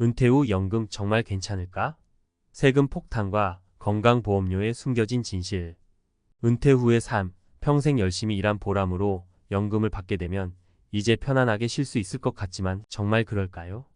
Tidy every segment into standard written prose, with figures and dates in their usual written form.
은퇴 후 연금 정말 괜찮을까? 세금 폭탄과 건강보험료의 숨겨진 진실. 은퇴 후의 삶, 평생 열심히 일한 보람으로 연금을 받게 되면 이제 편안하게 쉴 수 있을 것 같지만 정말 그럴까요?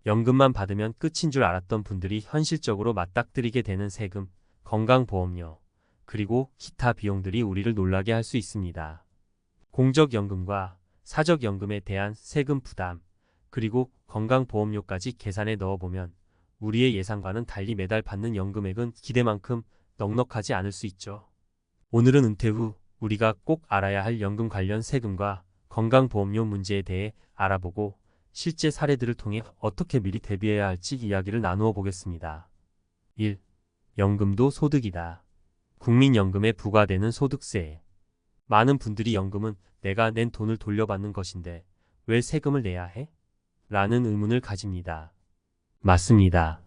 연금만 받으면 끝인 줄 알았던 분들이 현실적으로 맞닥뜨리게 되는 세금, 건강보험료, 그리고 기타 비용들이 우리를 놀라게 할 수 있습니다. 공적연금과 사적연금에 대한 세금 부담, 그리고 건강보험료까지 계산에 넣어보면 우리의 예상과는 달리 매달 받는 연금액은 기대만큼 넉넉하지 않을 수 있죠. 오늘은 은퇴 후 우리가 꼭 알아야 할 연금 관련 세금과 건강보험료 문제에 대해 알아보고 실제 사례들을 통해 어떻게 미리 대비해야 할지 이야기를 나누어 보겠습니다. 1. 연금도 소득이다. 국민연금에 부과되는 소득세. 많은 분들이 연금은 내가 낸 돈을 돌려받는 것인데 왜 세금을 내야 해? 라는 의문을 가집니다. 맞습니다.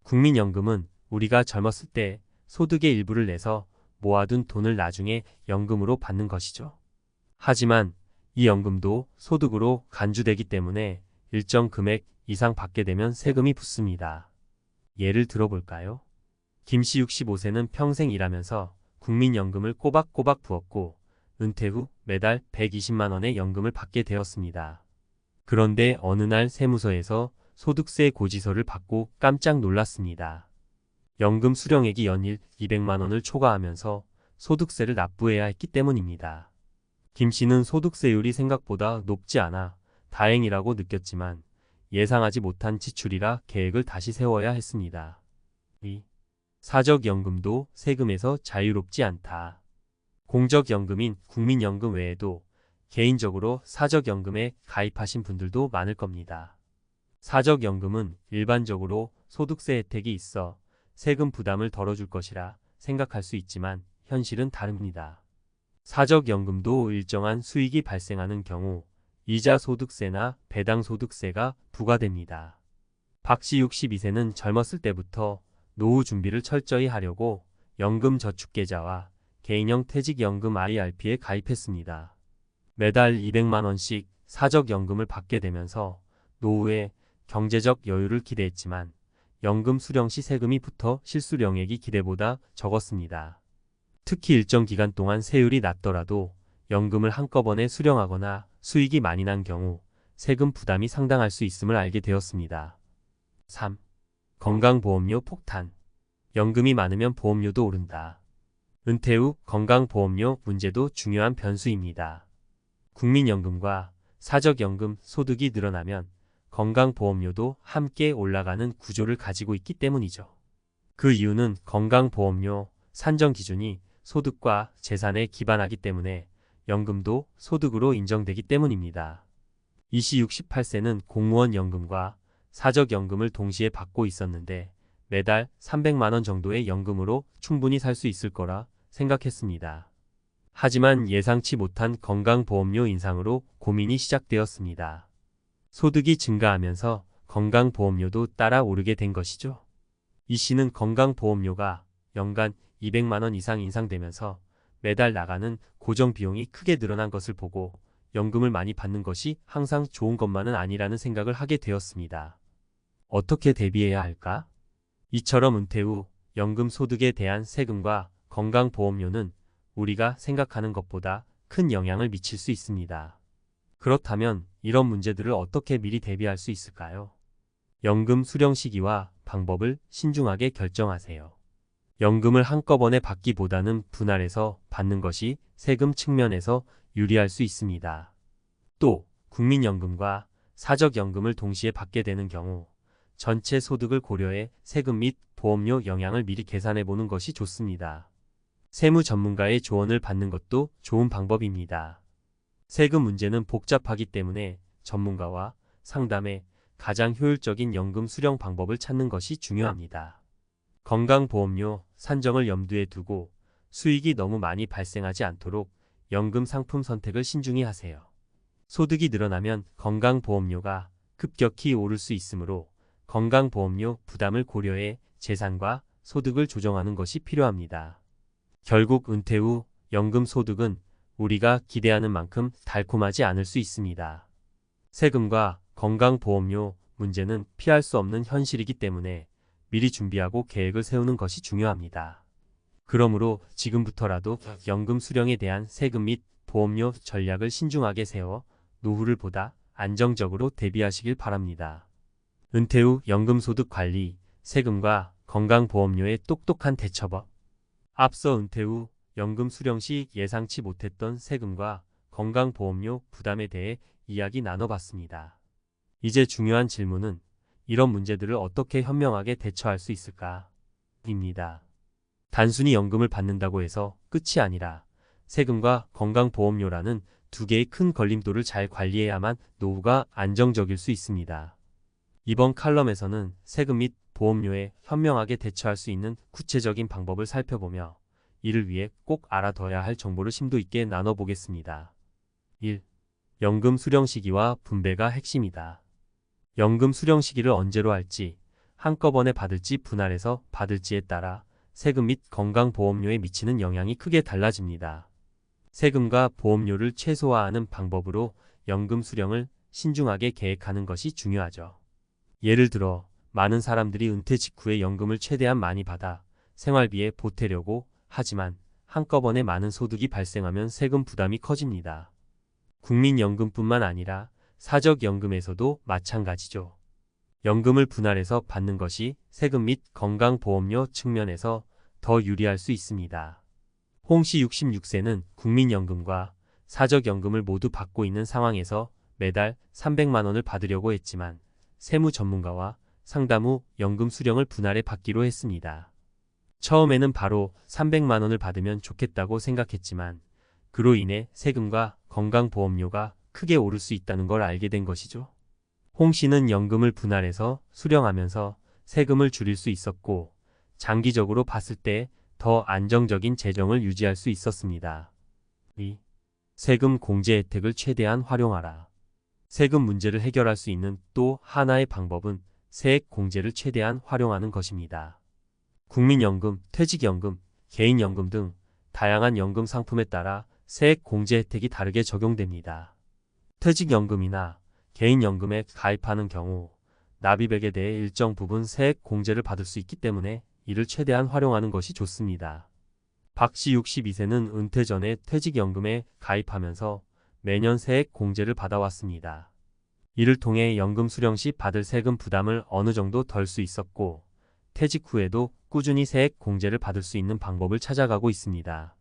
국민연금은 우리가 젊었을 때 소득의 일부를 내서 모아둔 돈을 나중에 연금으로 받는 것이죠. 하지만 이 연금도 소득으로 간주되기 때문에 일정 금액 이상 받게 되면 세금이 붙습니다. 예를 들어볼까요? 김씨 65세는 평생 일하면서 국민연금을 꼬박꼬박 부었고 은퇴 후 매달 120만 원의 연금을 받게 되었습니다. 그런데 어느 날 세무서에서 소득세 고지서를 받고 깜짝 놀랐습니다. 연금 수령액이 연일 200만 원을 초과하면서 소득세를 납부해야 했기 때문입니다. 김 씨는 소득세율이 생각보다 높지 않아 다행이라고 느꼈지만 예상하지 못한 지출이라 계획을 다시 세워야 했습니다. 2. 사적연금도 세금에서 자유롭지 않다. 공적연금인 국민연금 외에도 개인적으로 사적연금에 가입하신 분들도 많을 겁니다. 사적연금은 일반적으로 소득세 혜택이 있어 세금 부담을 덜어줄 것이라 생각할 수 있지만 현실은 다릅니다. 사적연금도 일정한 수익이 발생하는 경우 이자소득세나 배당소득세가 부과됩니다. 박씨 62세는 젊었을 때부터 노후 준비를 철저히 하려고 연금저축계좌와 개인형 퇴직연금 IRP에 가입했습니다. 매달 200만 원씩 사적연금을 받게 되면서 노후에 경제적 여유를 기대했지만 연금 수령 시 세금이 붙어 실수령액이 기대보다 적었습니다. 특히 일정 기간 동안 세율이 낮더라도 연금을 한꺼번에 수령하거나 수익이 많이 난 경우 세금 부담이 상당할 수 있음을 알게 되었습니다. 3. 건강보험료 폭탄. 연금이 많으면 보험료도 오른다. 은퇴 후 건강보험료 문제도 중요한 변수입니다. 국민연금과 사적연금 소득이 늘어나면 건강보험료도 함께 올라가는 구조를 가지고 있기 때문이죠. 그 이유는 건강보험료 산정 기준이 소득과 재산에 기반하기 때문에 연금도 소득으로 인정되기 때문입니다. 이씨 68세는 공무원 연금과 사적연금을 동시에 받고 있었는데 매달 300만 원 정도의 연금으로 충분히 살 수 있을 거라 생각했습니다. 하지만 예상치 못한 건강보험료 인상으로 고민이 시작되었습니다. 소득이 증가하면서 건강보험료도 따라 오르게 된 것이죠. 이 씨는 건강보험료가 연간 200만 원 이상 인상되면서 매달 나가는 고정비용이 크게 늘어난 것을 보고 연금을 많이 받는 것이 항상 좋은 것만은 아니라는 생각을 하게 되었습니다. 어떻게 대비해야 할까? 이처럼 은퇴 후 연금 소득에 대한 세금과 건강보험료는 우리가 생각하는 것보다 큰 영향을 미칠 수 있습니다. 그렇다면 이런 문제들을 어떻게 미리 대비할 수 있을까요? 연금 수령 시기와 방법을 신중하게 결정하세요. 연금을 한꺼번에 받기보다는 분할해서 받는 것이 세금 측면에서 유리할 수 있습니다. 또 국민연금과 사적연금을 동시에 받게 되는 경우 전체 소득을 고려해 세금 및 보험료 영향을 미리 계산해 보는 것이 좋습니다. 세무 전문가의 조언을 받는 것도 좋은 방법입니다. 세금 문제는 복잡하기 때문에 전문가와 상담해 가장 효율적인 연금 수령 방법을 찾는 것이 중요합니다. 건강보험료 산정을 염두에 두고 수익이 너무 많이 발생하지 않도록 연금 상품 선택을 신중히 하세요. 소득이 늘어나면 건강보험료가 급격히 오를 수 있으므로 건강보험료 부담을 고려해 재산과 소득을 조정하는 것이 필요합니다. 결국 은퇴 후 연금 소득은 우리가 기대하는 만큼 달콤하지 않을 수 있습니다. 세금과 건강보험료 문제는 피할 수 없는 현실이기 때문에 미리 준비하고 계획을 세우는 것이 중요합니다. 그러므로 지금부터라도 연금 수령에 대한 세금 및 보험료 전략을 신중하게 세워 노후를 보다 안정적으로 대비하시길 바랍니다. 은퇴 후 연금소득 관리, 세금과 건강보험료의 똑똑한 대처법. 앞서 은퇴 후 연금 수령 시 예상치 못했던 세금과 건강보험료 부담에 대해 이야기 나눠봤습니다. 이제 중요한 질문은 이런 문제들을 어떻게 현명하게 대처할 수 있을까? 입니다. 단순히 연금을 받는다고 해서 끝이 아니라 세금과 건강보험료라는 두 개의 큰 걸림돌을 잘 관리해야만 노후가 안정적일 수 있습니다. 이번 칼럼에서는 세금 및 보험료에 현명하게 대처할 수 있는 구체적인 방법을 살펴보며 이를 위해 꼭 알아둬야 할 정보를 심도 있게 나눠보겠습니다. 1. 연금 수령 시기와 분배가 핵심이다. 연금 수령 시기를 언제로 할지, 한꺼번에 받을지 분할해서 받을지에 따라 세금 및 건강보험료에 미치는 영향이 크게 달라집니다. 세금과 보험료를 최소화하는 방법으로 연금 수령을 신중하게 계획하는 것이 중요하죠. 예를 들어 많은 사람들이 은퇴 직후에 연금을 최대한 많이 받아 생활비에 보태려고 하지만 한꺼번에 많은 소득이 발생하면 세금 부담이 커집니다. 국민연금뿐만 아니라 사적연금에서도 마찬가지죠. 연금을 분할해서 받는 것이 세금 및 건강보험료 측면에서 더 유리할 수 있습니다. 홍 씨 66세는 국민연금과 사적연금을 모두 받고 있는 상황에서 매달 300만 원을 받으려고 했지만 세무 전문가와 상담 후 연금 수령을 분할해 받기로 했습니다. 처음에는 바로 300만 원을 받으면 좋겠다고 생각했지만 그로 인해 세금과 건강보험료가 크게 오를 수 있다는 걸 알게 된 것이죠. 홍 씨는 연금을 분할해서 수령하면서 세금을 줄일 수 있었고 장기적으로 봤을 때 더 안정적인 재정을 유지할 수 있었습니다. 2. 세금 공제 혜택을 최대한 활용하라. 세금 문제를 해결할 수 있는 또 하나의 방법은 세액 공제를 최대한 활용하는 것입니다. 국민연금, 퇴직연금, 개인연금 등 다양한 연금 상품에 따라 세액 공제 혜택이 다르게 적용됩니다. 퇴직연금이나 개인연금에 가입하는 경우 납입액에 대해 일정 부분 세액 공제를 받을 수 있기 때문에 이를 최대한 활용하는 것이 좋습니다. 박 씨 62세는 은퇴 전에 퇴직연금에 가입하면서 매년 세액 공제를 받아왔습니다. 이를 통해 연금 수령 시 받을 세금 부담을 어느 정도 덜 수 있었고 퇴직 후에도 꾸준히 세액 공제를 받을 수 있는 방법을 찾아가고 있습니다.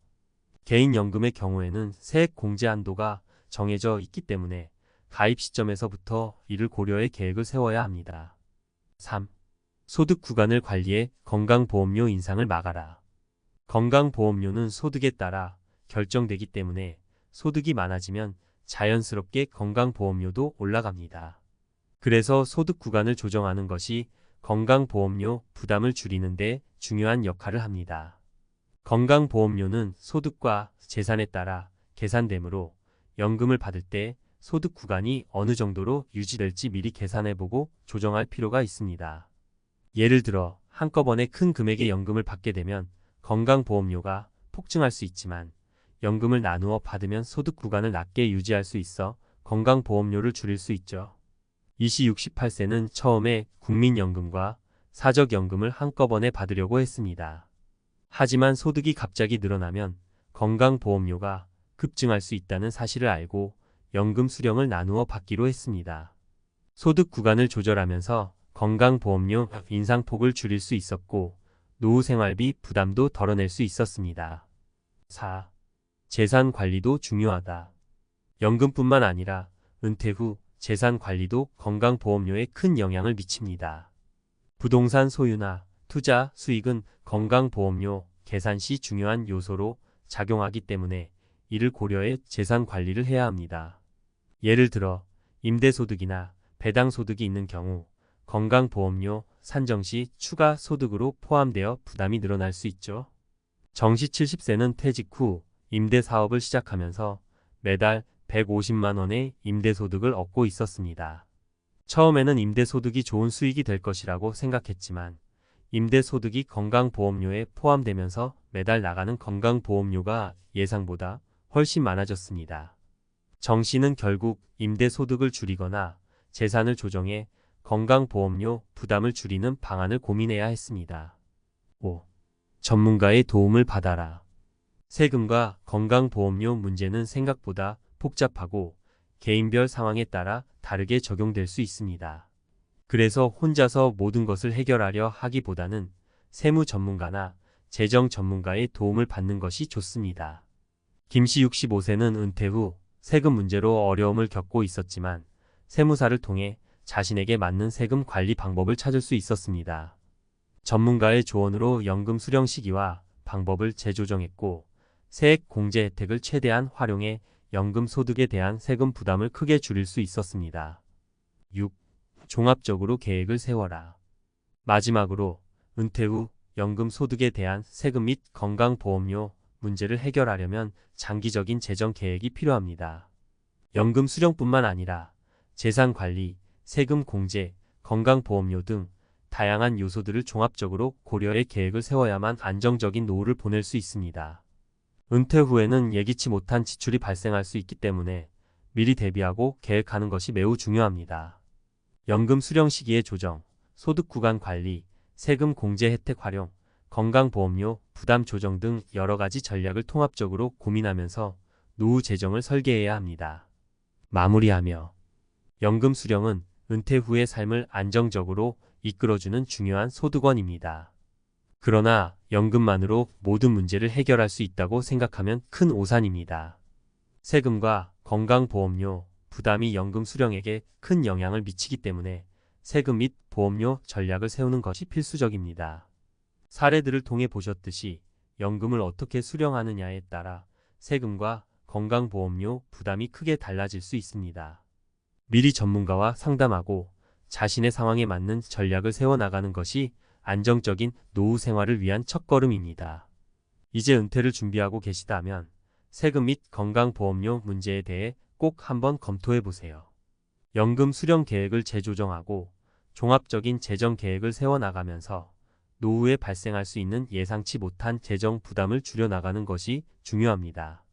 개인연금의 경우에는 세액 공제 한도가 정해져 있기 때문에 가입 시점에서부터 이를 고려해 계획을 세워야 합니다. 3. 소득 구간을 관리해 건강보험료 인상을 막아라. 건강보험료는 소득에 따라 결정되기 때문에 소득이 많아지면 자연스럽게 건강보험료도 올라갑니다. 그래서 소득 구간을 조정하는 것이 건강보험료 부담을 줄이는 데 중요한 역할을 합니다. 건강보험료는 소득과 재산에 따라 계산되므로 연금을 받을 때 소득 구간이 어느 정도로 유지될지 미리 계산해보고 조정할 필요가 있습니다. 예를 들어 한꺼번에 큰 금액의 연금을 받게 되면 건강보험료가 폭증할 수 있지만 연금을 나누어 받으면 소득 구간을 낮게 유지할 수 있어 건강보험료를 줄일 수 있죠. 이 씨 68세는 처음에 국민연금과 사적연금을 한꺼번에 받으려고 했습니다. 하지만 소득이 갑자기 늘어나면 건강보험료가 급증할 수 있다는 사실을 알고 연금 수령을 나누어 받기로 했습니다. 소득 구간을 조절하면서 건강보험료 인상폭을 줄일 수 있었고 노후 생활비 부담도 덜어낼 수 있었습니다. 4. 재산 관리도 중요하다. 연금뿐만 아니라 은퇴 후 재산 관리도 건강보험료에 큰 영향을 미칩니다. 부동산 소유나 투자 수익은 건강보험료 계산 시 중요한 요소로 작용하기 때문에 이를 고려해 재산 관리를 해야 합니다. 예를 들어 임대소득이나 배당소득이 있는 경우 건강보험료 산정 시 추가 소득으로 포함되어 부담이 늘어날 수 있죠. 정씨 70세는 퇴직 후 임대사업을 시작하면서 매달 150만 원의 임대소득을 얻고 있었습니다. 처음에는 임대소득이 좋은 수익이 될 것이라고 생각했지만 임대소득이 건강보험료에 포함되면서 매달 나가는 건강보험료가 예상보다 훨씬 많아졌습니다. 정 씨는 결국 임대소득을 줄이거나 재산을 조정해 건강보험료 부담을 줄이는 방안을 고민해야 했습니다. 5. 전문가의 도움을 받아라. 세금과 건강보험료 문제는 생각보다 복잡하고 개인별 상황에 따라 다르게 적용될 수 있습니다. 그래서 혼자서 모든 것을 해결하려 하기보다는 세무 전문가나 재정 전문가의 도움을 받는 것이 좋습니다. 김씨 65세는 은퇴 후 세금 문제로 어려움을 겪고 있었지만 세무사를 통해 자신에게 맞는 세금 관리 방법을 찾을 수 있었습니다. 전문가의 조언으로 연금 수령 시기와 방법을 재조정했고 세액 공제 혜택을 최대한 활용해 연금 소득에 대한 세금 부담을 크게 줄일 수 있었습니다. 6. 종합적으로 계획을 세워라. 마지막으로 은퇴 후 연금 소득에 대한 세금 및 건강보험료 문제를 해결하려면 장기적인 재정 계획이 필요합니다. 연금 수령뿐만 아니라 재산 관리, 세금 공제, 건강보험료 등 다양한 요소들을 종합적으로 고려해 계획을 세워야만 안정적인 노후를 보낼 수 있습니다. 은퇴 후에는 예기치 못한 지출이 발생할 수 있기 때문에 미리 대비하고 계획하는 것이 매우 중요합니다. 연금 수령 시기의 조정, 소득 구간 관리, 세금 공제 혜택 활용, 건강보험료 부담 조정 등 여러 가지 전략을 통합적으로 고민하면서 노후 재정을 설계해야 합니다. 마무리하며 연금 수령은 은퇴 후의 삶을 안정적으로 이끌어주는 중요한 소득원입니다. 그러나 연금만으로 모든 문제를 해결할 수 있다고 생각하면 큰 오산입니다. 세금과 건강보험료 부담이 연금 수령에게 큰 영향을 미치기 때문에 세금 및 보험료 전략을 세우는 것이 필수적입니다. 사례들을 통해 보셨듯이 연금을 어떻게 수령하느냐에 따라 세금과 건강보험료 부담이 크게 달라질 수 있습니다. 미리 전문가와 상담하고 자신의 상황에 맞는 전략을 세워나가는 것이 안정적인 노후 생활을 위한 첫걸음입니다. 이제 은퇴를 준비하고 계시다면 세금 및 건강보험료 문제에 대해 꼭 한번 검토해 보세요. 연금 수령 계획을 재조정하고 종합적인 재정 계획을 세워나가면서 노후에 발생할 수 있는 예상치 못한 재정 부담을 줄여나가는 것이 중요합니다.